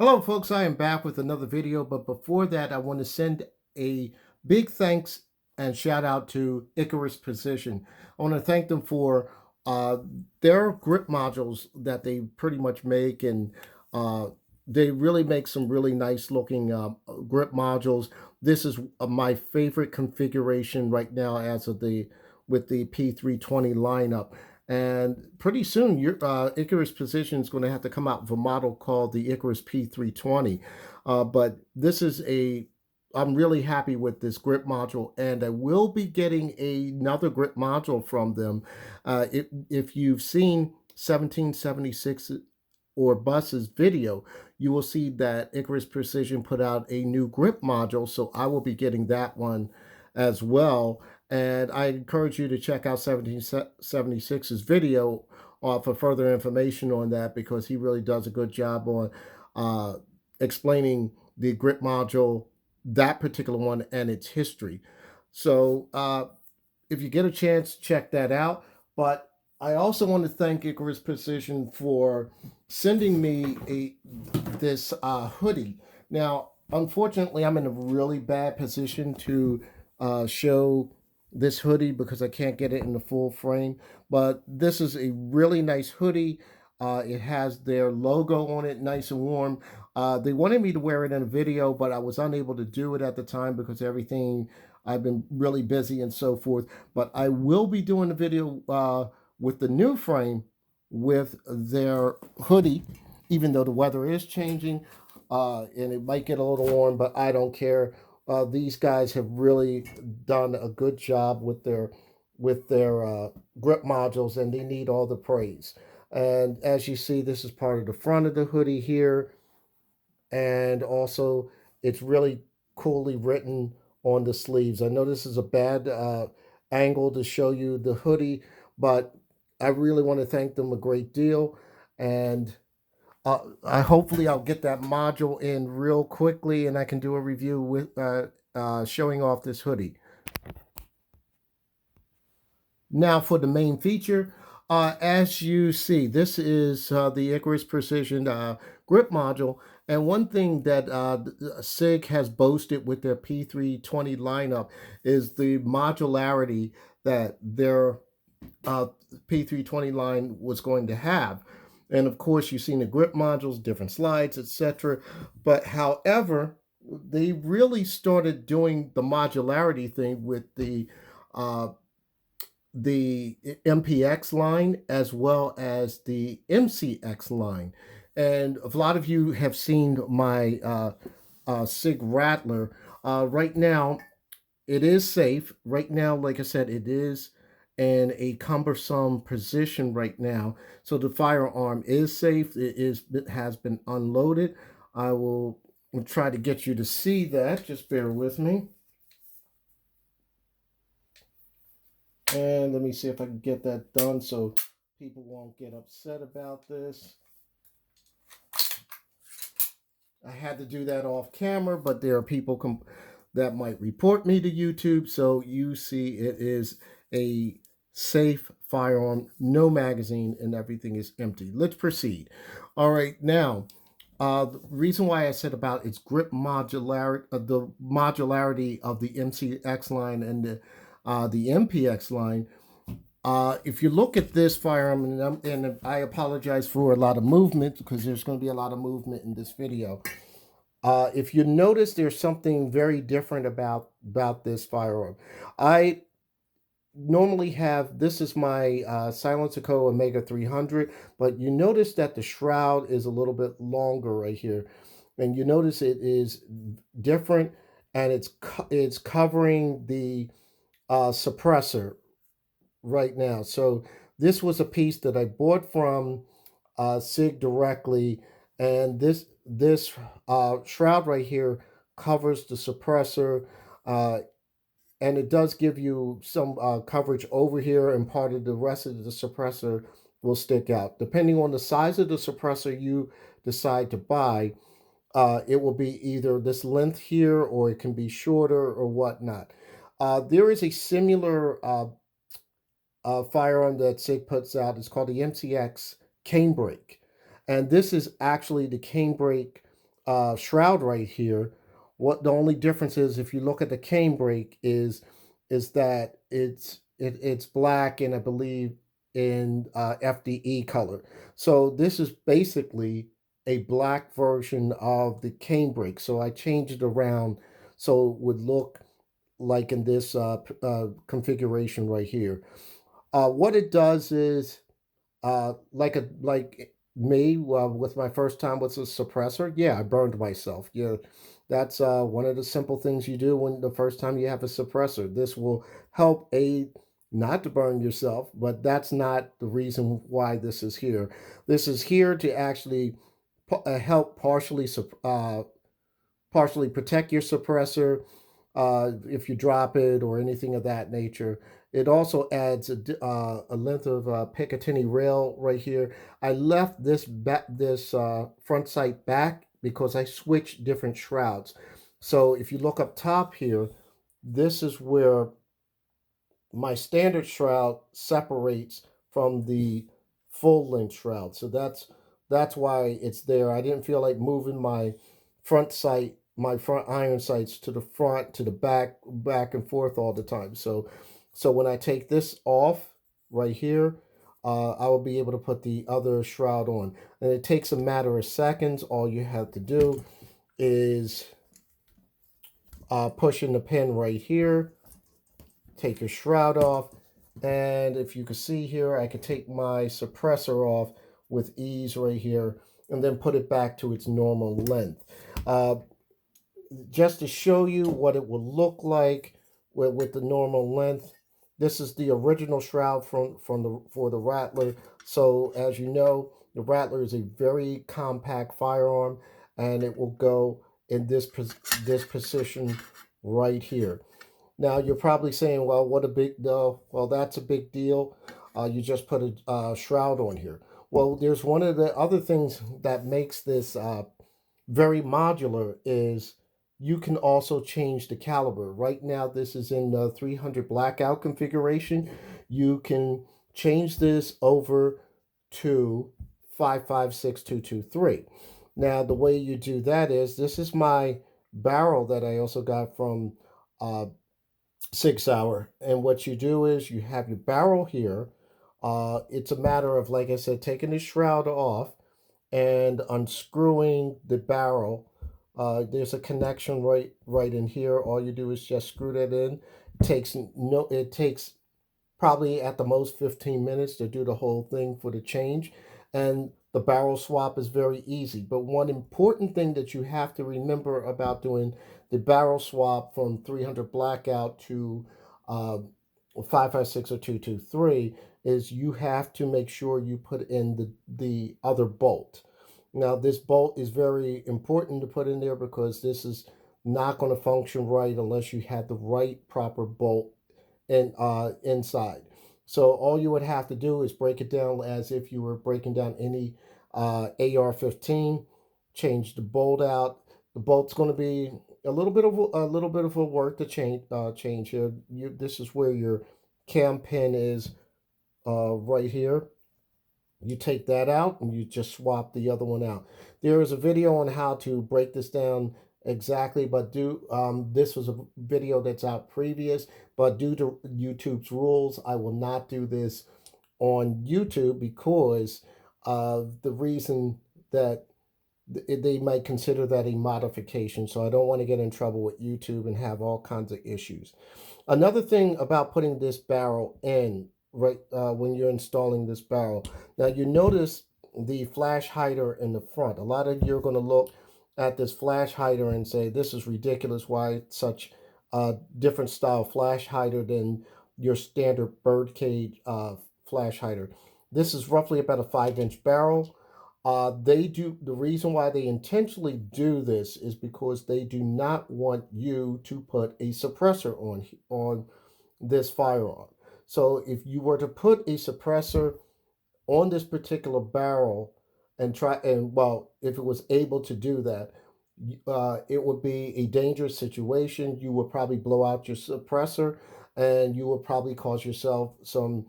Hello, folks. I am back with another video, but before that, I want to send a big thanks and shout out to Icarus Precision. I want to thank them for uh, their grip modules that they pretty much make, and uh, they really make some really nice looking grip modules. This is my favorite configuration right now as of the with the P320 lineup. And pretty soon, your Icarus Precision is going to have to come out with a model called the Icarus P320. But this is I'm really happy with this grip module, and I will be getting another grip module from them. If you've seen 1776 or Bus's video, you will see that Icarus Precision put out a new grip module, so I will be getting that one as well. And I encourage you to check out 1776's video for further information on that, because he really does a good job on uh, explaining the grip module, that particular one, and its history. So if you get a chance, check that out. But I also want to thank Icarus Precision for sending me this hoodie. Now, unfortunately, I'm in a really bad position to show this hoodie because I can't get it in the full frame. But this is a really nice hoodie. It has their logo on it, nice and warm. They wanted me to wear it in a video, but I was unable to do it at the time because everything, I've been really busy and so forth. But I will be doing a video with the new frame with their hoodie, even though the weather is changing and it might get a little warm, but I don't care. These guys have really done a good job with their grip modules, and they need all the praise. And as you see, this is part of the front of the hoodie here, and also it's really coolly written on the sleeves. I know this is a bad angle to show you the hoodie, but I really want to thank them a great deal. And hopefully I'll get that module in real quickly, and I can do a review with showing off this hoodie. Now for the main feature, as you see, this is the Icarus Precision grip module. And one thing that Sig has boasted with their P320 lineup is the modularity that their P320 line was going to have. And of course, you've seen the grip modules, different slides, etc. But however, they really started doing the modularity thing with uh, the MPX line as well as the MCX line. And a lot of you have seen my Sig Rattler. Right now, it is safe. Right now, like I said, it is in a cumbersome position right now. So the firearm is safe. It has been unloaded. I will try to get you to see that. Just bear with me. And let me see if I can get that done so people won't get upset about this. I had to do that off camera, but there are people that might report me to YouTube. So you see it is a safe firearm, no magazine, and everything is empty. Let's proceed. All right, now, the reason why I said about its grip modularity, the modularity of the MCX line and the MPX line. If you look at this firearm, and I apologize for a lot of movement because there's going to be a lot of movement in this video. If you notice, there's something very different about this firearm. I normally have, this is my Silencer Co. Omega 300, but you notice that the shroud is a little bit longer right here, and you notice it is different, and it's covering the suppressor right now. So this was a piece that I bought from Sig directly, and this shroud right here covers the suppressor, and it does give you some coverage over here, and part of the rest of the suppressor will stick out. Depending on the size of the suppressor you decide to buy, it will be either this length here, or it can be shorter or whatnot. There is a similar firearm that SIG puts out. It's called the MCX canebrake. And this is actually the canebrake Shroud right here. What the only difference is, if you look at the cane brake, is that it's black, and I believe in FDE color. So this is basically a black version of the cane brake. So I changed it around so it would look like in this configuration right here. What it does is, like me, with my first time with a suppressor, yeah, I burned myself. Yeah, that's one of the simple things you do when the first time you have a suppressor. This will help aid not to burn yourself, but that's not the reason why this is here. This is here to actually help partially protect your suppressor if you drop it or anything of that nature. It also adds a length of Picatinny rail right here. I left this front sight back because I switched different shrouds. So if you look up top here, this is where my standard shroud separates from the full length shroud. So that's why it's there. I didn't feel like moving my front iron sights to the front, to the back and forth all the time. So when I take this off right here, I will be able to put the other shroud on. And it takes a matter of seconds. All you have to do is push in the pin right here, take your shroud off, and if you can see here, I can take my suppressor off with ease right here, and then put it back to its normal length. Just to show you what it will look like with the normal length, this is the original shroud for the Rattler. So as you know, the Rattler is a very compact firearm, and it will go in this position right here. Now you're probably saying, "Well, what a big deal!" Well, that's a big deal. You just put a shroud on here. Well, there's one of the other things that makes this very modular is you can also change the caliber. Right now, this is in the 300 blackout configuration. You can change this over to 5.56 223. Now, the way you do that is, this is my barrel that I also got from Sig Sauer. And what you do is you have your barrel here. It's a matter of, like I said, taking the shroud off and unscrewing the barrel. There's a connection right in here. All you do is just screw that in. It takes probably at the most 15 minutes to do the whole thing for the change. And the barrel swap is very easy. But one important thing that you have to remember about doing the barrel swap from 300 blackout to 5.56 or 223 is you have to make sure you put in the other bolt. Now, this bolt is very important to put in there because this is not going to function right unless you have the right proper bolt inside. So all you would have to do is break it down as if you were breaking down any AR-15. Change the bolt out. The bolt's going to be a little bit of a work to change here. This is where your cam pin is right here. You take that out and you just swap the other one out. There is a video on how to break this down exactly, but this was a video that's out previous, but due to YouTube's rules, I will not do this on YouTube because of the reason that they might consider that a modification. So I don't want to get in trouble with YouTube and have all kinds of issues. Another thing about putting this barrel in, right, when you're installing this barrel. Now you notice the flash hider in the front. A lot of you are going to look at this flash hider and say, this is ridiculous. Why it's such a different style flash hider than your standard birdcage flash hider. This is roughly about a 5-inch barrel. The reason why they intentionally do this is because they do not want you to put a suppressor on this firearm. So if you were to put a suppressor on this particular barrel if it was able to do that, it would be a dangerous situation. You would probably blow out your suppressor, and you would probably cause yourself some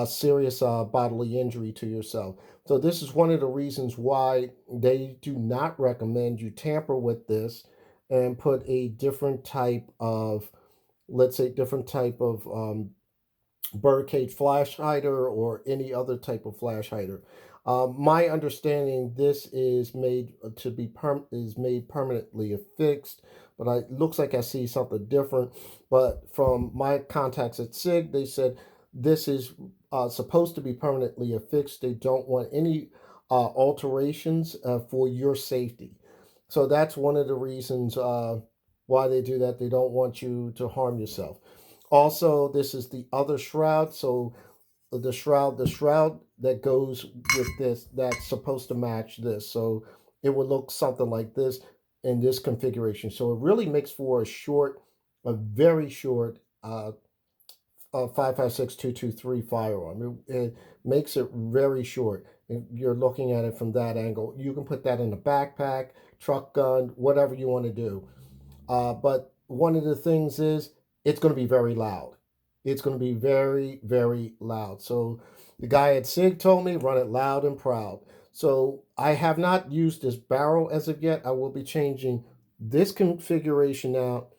serious bodily injury to yourself. So this is one of the reasons why they do not recommend you tamper with this and put a different type of, let's say, different type of birdcage flash hider or any other type of flash hider. My understanding, this is made to be is made permanently affixed, but it looks like I see something different. But from my contacts at Sig, they said this is supposed to be permanently affixed. They don't want any alterations for your safety. So that's one of the reasons why they do that. They don't want you to harm yourself. Also, this is the other shroud. So the shroud that goes with this, that's supposed to match this. So it would look something like this in this configuration. So it really makes for a very short 5.56 firearm. It makes it very short. If you're looking at it from that angle, you can put that in a backpack, truck gun, whatever you want to do. But one of the things is it's going to be very loud. It's going to be very, very loud. So the guy at Sig told me run it loud and proud. So I have not used this barrel as of yet. I will be changing this configuration out,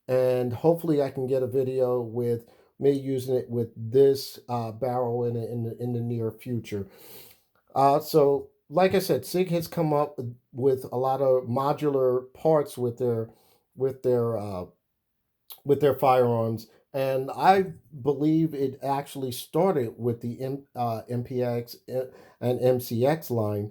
and hopefully I can get a video with me using it with this barrel in the near future. So like I said, Sig has come up with a lot of modular parts with their uh, with their firearms, and I believe it actually started with the MPX and MCX line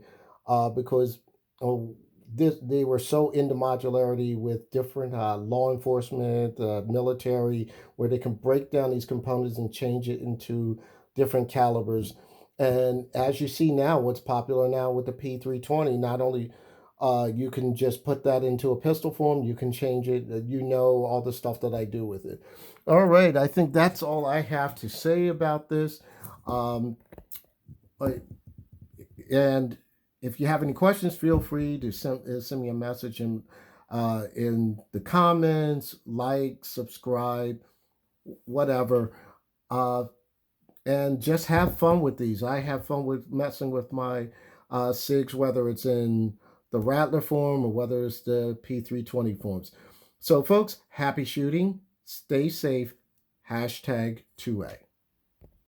because oh, they were so into modularity with different law enforcement, military, where they can break down these components and change it into different calibers. And as you see now, what's popular now with the P320, not only you can just put that into a pistol form. You can change it. You know all the stuff that I do with it. All right, I think that's all I have to say about this. Um, and if you have any questions, feel free to send me a message in the comments, like, subscribe, whatever. Uh, and just have fun with these. I have fun with messing with my SIGs, whether it's in the Rattler form or whether it's the P320 forms. So, folks, happy shooting. Stay safe. #2A.